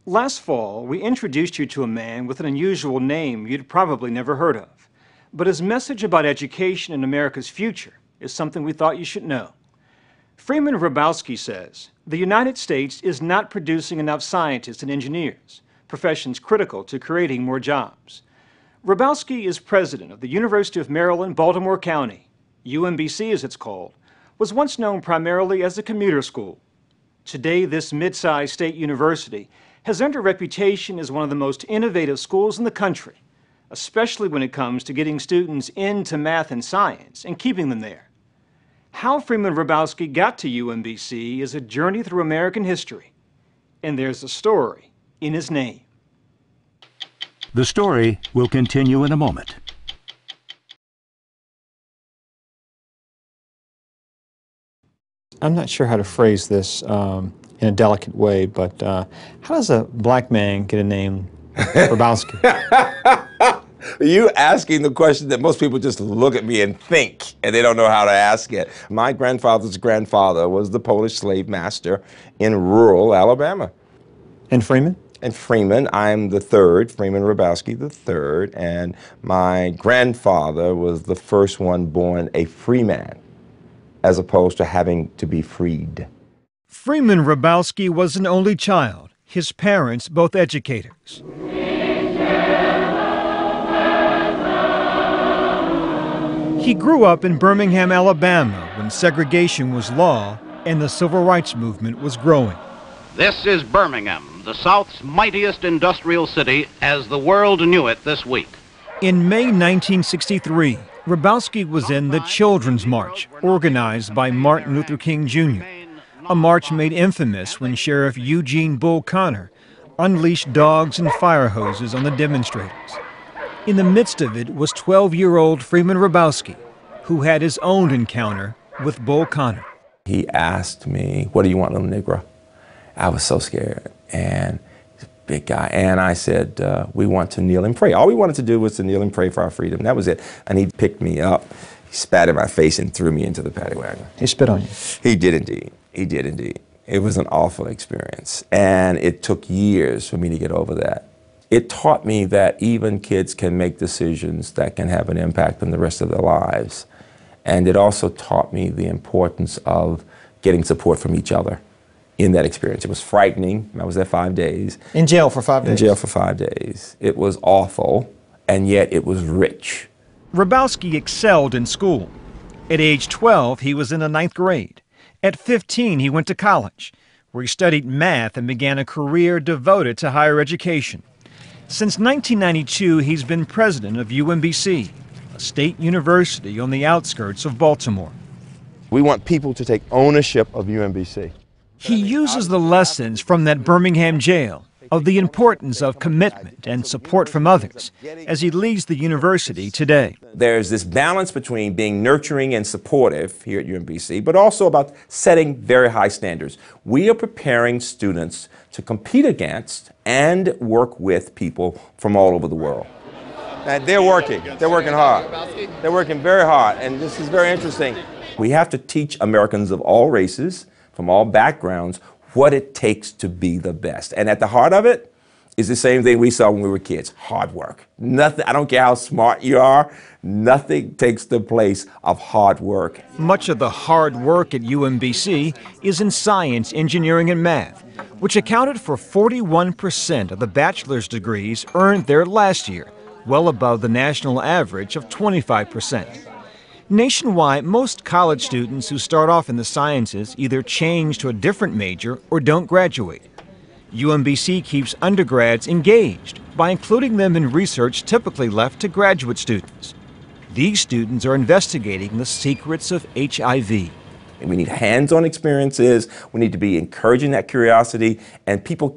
Last fall, we introduced you to a man with an unusual name you'd probably never heard of. But his message about education and America's future is something we thought you should know. Freeman Hrabowski says, the United States is not producing enough scientists and engineers, professions critical to creating more jobs. Hrabowski is president of the University of Maryland, Baltimore County. UMBC, as it's called, was once known primarily as a commuter school. Today, this mid-sized state university has earned a reputation as one of the most innovative schools in the country, especially when it comes to getting students into math and science and keeping them there. How Freeman Hrabowski got to UMBC is a journey through American history, and there's a story in his name. The story will continue in a moment. I'm not sure how to phrase this in a delicate way, but how does a black man get a name Hrabowski? You asking the question that most people just look at me and think, and they don't know how to ask it. My grandfather's grandfather was the Polish slave master in rural Alabama. And Freeman? And Freeman, I'm the third, Freeman Hrabowski the third, and my grandfather was the first one born a free man, as opposed to having to be freed. Freeman Hrabowski was an only child, his parents both educators. He grew up in Birmingham, Alabama, when segregation was law and the civil rights movement was growing. This is Birmingham, the South's mightiest industrial city as the world knew it this week. In May 1963, Hrabowski was in the Children's March, organized by Martin Luther King Jr., a march made infamous when Sheriff Eugene Bull Connor unleashed dogs and fire hoses on the demonstrators. In the midst of it was 12-year-old Freeman Hrabowski, who had his own encounter with Bull Connor. He asked me, "What do you want, little Negro?" I was so scared, and he's a big guy, and I said, "We want to kneel and pray." All we wanted to do was to kneel and pray for our freedom. That was it. And he picked me up, he spat in my face, and threw me into the paddy wagon. He spit on you? He did indeed. He did indeed. It was an awful experience, and it took years for me to get over that. It taught me that even kids can make decisions that can have an impact on the rest of their lives. And it also taught me the importance of getting support from each other in that experience. It was frightening. I was there 5 days. In jail for 5 days? In jail for 5 days. It was awful, and yet it was rich. Hrabowski excelled in school. At age 12, he was in the 9th grade. At 15, he went to college, where he studied math and began a career devoted to higher education. Since 1992, he's been president of UMBC, a state university on the outskirts of Baltimore. We want people to take ownership of UMBC. He uses the lessons from that Birmingham jail of the importance of commitment and support from others as he leads the university today. There's this balance between being nurturing and supportive here at UMBC, but also about setting very high standards. We are preparing students to compete against and work with people from all over the world. And they're working hard. They're working very hard, and this is very interesting. We have to teach Americans of all races, from all backgrounds, what it takes to be the best. And at the heart of it is the same thing we saw when we were kids: hard work. Nothing, I don't care how smart you are, nothing takes the place of hard work. Much of the hard work at UMBC is in science, engineering, and math, which accounted for 41% of the bachelor's degrees earned there last year, well above the national average of 25%. Nationwide, most college students who start off in the sciences either change to a different major or don't graduate. UMBC keeps undergrads engaged by including them in research typically left to graduate students. These students are investigating the secrets of HIV. We need hands-on experiences. We need to be encouraging that curiosity, and people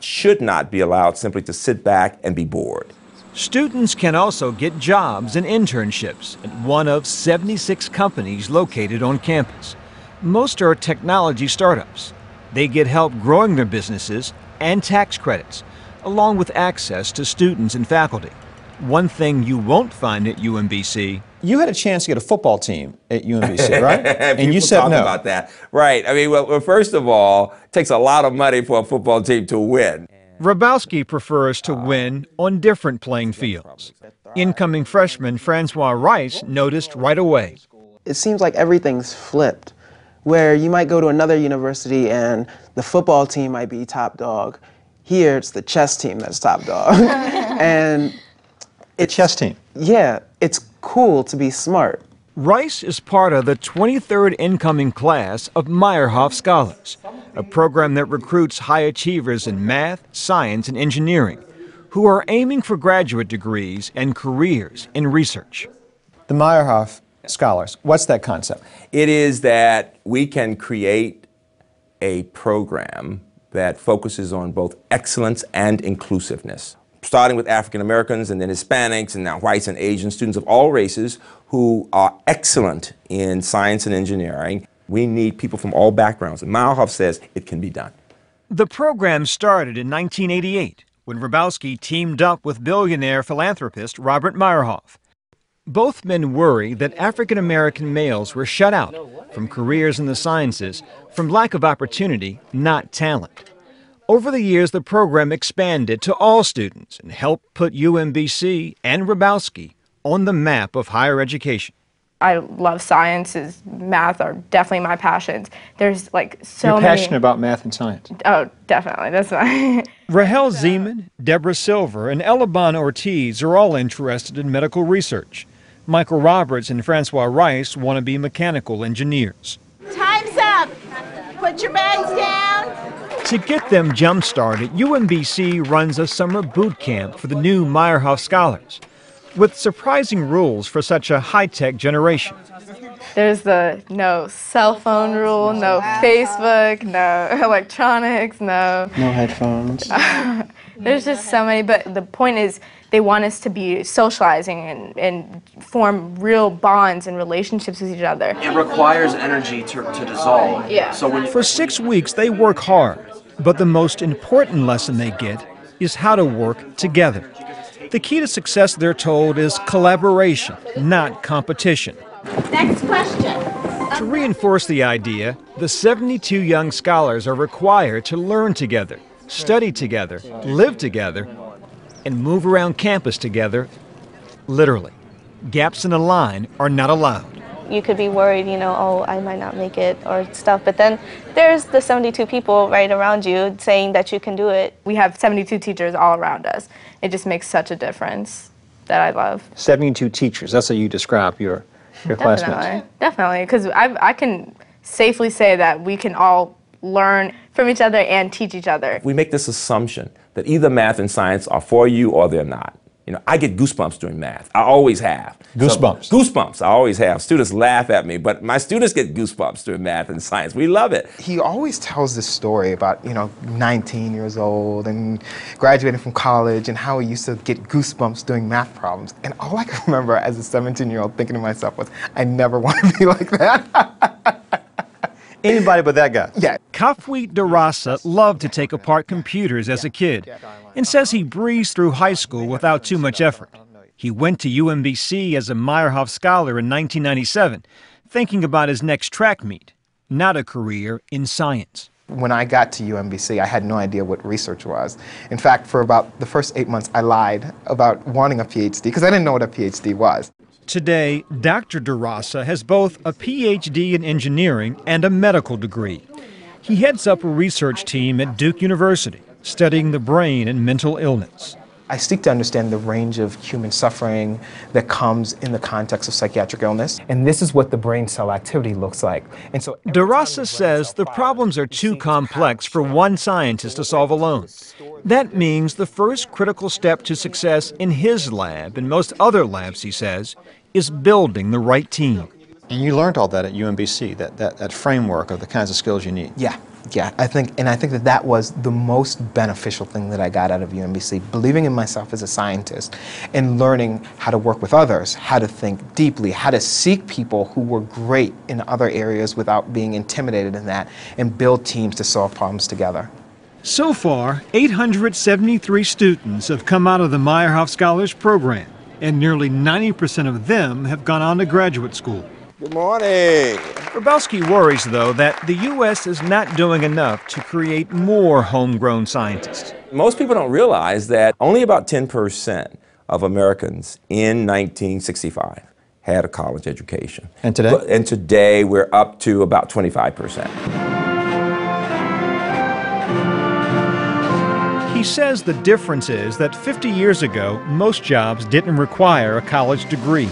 should not be allowed simply to sit back and be bored. Students can also get jobs and internships at one of 76 companies located on campus. Most are technology startups. They get help growing their businesses and tax credits, along with access to students and faculty. One thing you won't find at UMBC. You had a chance to get a football team at UMBC, right? And you said talk no. About that. Right. I mean, well, first of all, it takes a lot of money for a football team to win. Hrabowski prefers to win on different playing fields. Incoming freshman Francois Rice noticed right away. It seems like everything's flipped, where you might go to another university and the football team might be top dog. Here, it's the chess team that's top dog. And The chess team. yeah, it's cool to be smart. Rice is part of the 23rd incoming class of Meyerhoff Scholars, a program that recruits high achievers in math, science, and engineering who are aiming for graduate degrees and careers in research. The Meyerhoff Scholars, what's that concept? It is that we can create a program that focuses on both excellence and inclusiveness, starting with African Americans and then Hispanics and now whites and Asian students of all races who are excellent in science and engineering. We need people from all backgrounds, and Meyerhoff says it can be done. The program started in 1988 when Hrabowski teamed up with billionaire philanthropist Robert Meyerhoff. Both men worry that African American males were shut out from careers in the sciences from lack of opportunity, not talent. Over the years, the program expanded to all students and helped put UMBC and Hrabowski on the map of higher education. I love sciences. Math are definitely my passions. There's like so You're many. passionate about math and science. Oh, definitely. That's why. Rahel Zeman, Deborah Silver, and Elaban Ortiz are all interested in medical research. Michael Roberts and Francois Rice want to be mechanical engineers. Time's up. Put your bags down. To get them jump-started, UMBC runs a summer boot camp for the new Meyerhoff Scholars, with surprising rules for such a high-tech generation. There's the no cell phone rule, no Facebook, no electronics, no headphones. There's just so many, but the point is they want us to be socializing and form real bonds and relationships with each other. It requires energy to dissolve. Yeah. So when For 6 weeks, they work hard, but the most important lesson they get is how to work together. The key to success, they're told, is collaboration, not competition. Next question. To reinforce the idea, the 72 young scholars are required to learn together, study together, live together, and move around campus together, literally. Gaps in a line are not allowed. You could be worried, oh, I might not make it or stuff, but then there's the 72 people right around you saying that you can do it. We have 72 teachers all around us. It just makes such a difference that I love. 72 teachers, that's how you describe your classmates. Definitely, because I can safely say that we can all learn from each other and teach each other. We make this assumption that either math and science are for you or they're not. I get goosebumps doing math. I always have. Goosebumps? So, goosebumps, I always have. Students laugh at me, but my students get goosebumps doing math and science. We love it. He always tells this story about, 19 years old and graduating from college and how he used to get goosebumps doing math problems. And all I can remember as a 17-year-old thinking to myself was, I never want to be like that. Anybody but that guy. Yeah. Kafwit Darasa loved to take apart computers as a kid and says he breezed through high school without too much effort. He went to UMBC as a Meyerhoff Scholar in 1997, thinking about his next track meet, not a career in science. When I got to UMBC, I had no idea what research was. In fact, for about the first 8 months, I lied about wanting a PhD because I didn't know what a PhD was. Today, Dr. Darasa has both a PhD in engineering and a medical degree. He heads up a research team at Duke University, studying the brain and mental illness. I seek to understand the range of human suffering that comes in the context of psychiatric illness. And this is what the brain cell activity looks like. And so Darasa says the problems are too complex for one scientist to solve alone. That means the first critical step to success in his lab and most other labs, he says, is building the right team. And you learned all that at UMBC, that framework of the kinds of skills you need. Yeah. I think that was the most beneficial thing that I got out of UMBC, believing in myself as a scientist and learning how to work with others, how to think deeply, how to seek people who were great in other areas without being intimidated in that, and build teams to solve problems together. So far, 873 students have come out of the Meyerhoff Scholars Program, and nearly 90% of them have gone on to graduate school. Good morning. Hrabowski worries, though, that the U.S. is not doing enough to create more homegrown scientists. Most people don't realize that only about 10% of Americans in 1965 had a college education. And today? And today we're up to about 25%. He says the difference is that 50 years ago, most jobs didn't require a college degree.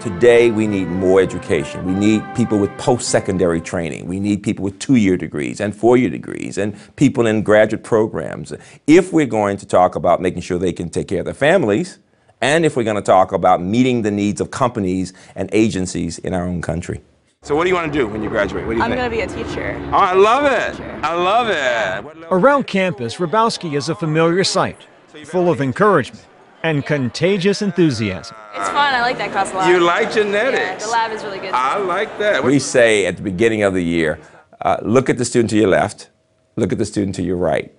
Today, we need more education. We need people with post-secondary training. We need people with 2-year degrees and 4-year degrees and people in graduate programs. If we're going to talk about making sure they can take care of their families, and if we're going to talk about meeting the needs of companies and agencies in our own country. So what do you want to do when you graduate? What do you think? I'm going to be a teacher. Oh, I love it. I love it. Around campus, Hrabowski is a familiar sight, full of encouragement and contagious enthusiasm. It's fun. I like that class a lot. You like genetics? Yeah, the lab is really good. I like that. We say at the beginning of the year, look at the student to your left, look at the student to your right.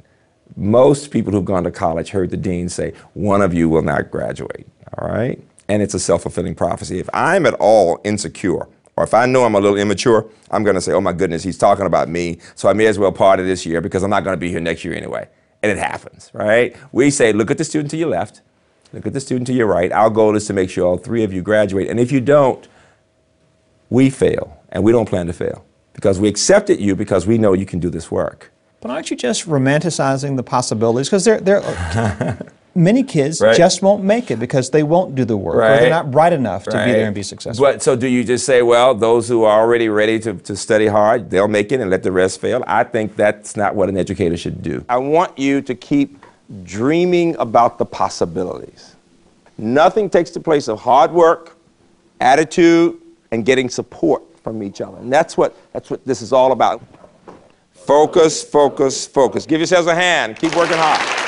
Most people who've gone to college heard the dean say, one of you will not graduate, all right? And it's a self-fulfilling prophecy. If I'm at all insecure, or if I know I'm a little immature, I'm going to say, oh my goodness, he's talking about me, so I may as well party this year because I'm not going to be here next year anyway. And it happens, right? We say, look at the student to your left, look at the student to your right. Our goal is to make sure all 3 of you graduate. And if you don't, we fail, and we don't plan to fail because we accepted you because we know you can do this work. But aren't you just romanticizing the possibilities? Because many kids Right. just won't make it because they won't do the work, or Right. they're not bright enough to be Right. there and be successful. But, so do you just say, well, those who are already ready to study hard, they'll make it and let the rest fail? I think that's not what an educator should do. I want you to keep dreaming about the possibilities. Nothing takes the place of hard work, attitude, and getting support from each other. And that's what this is all about. Focus, focus, focus. Give yourselves a hand. Keep working hard.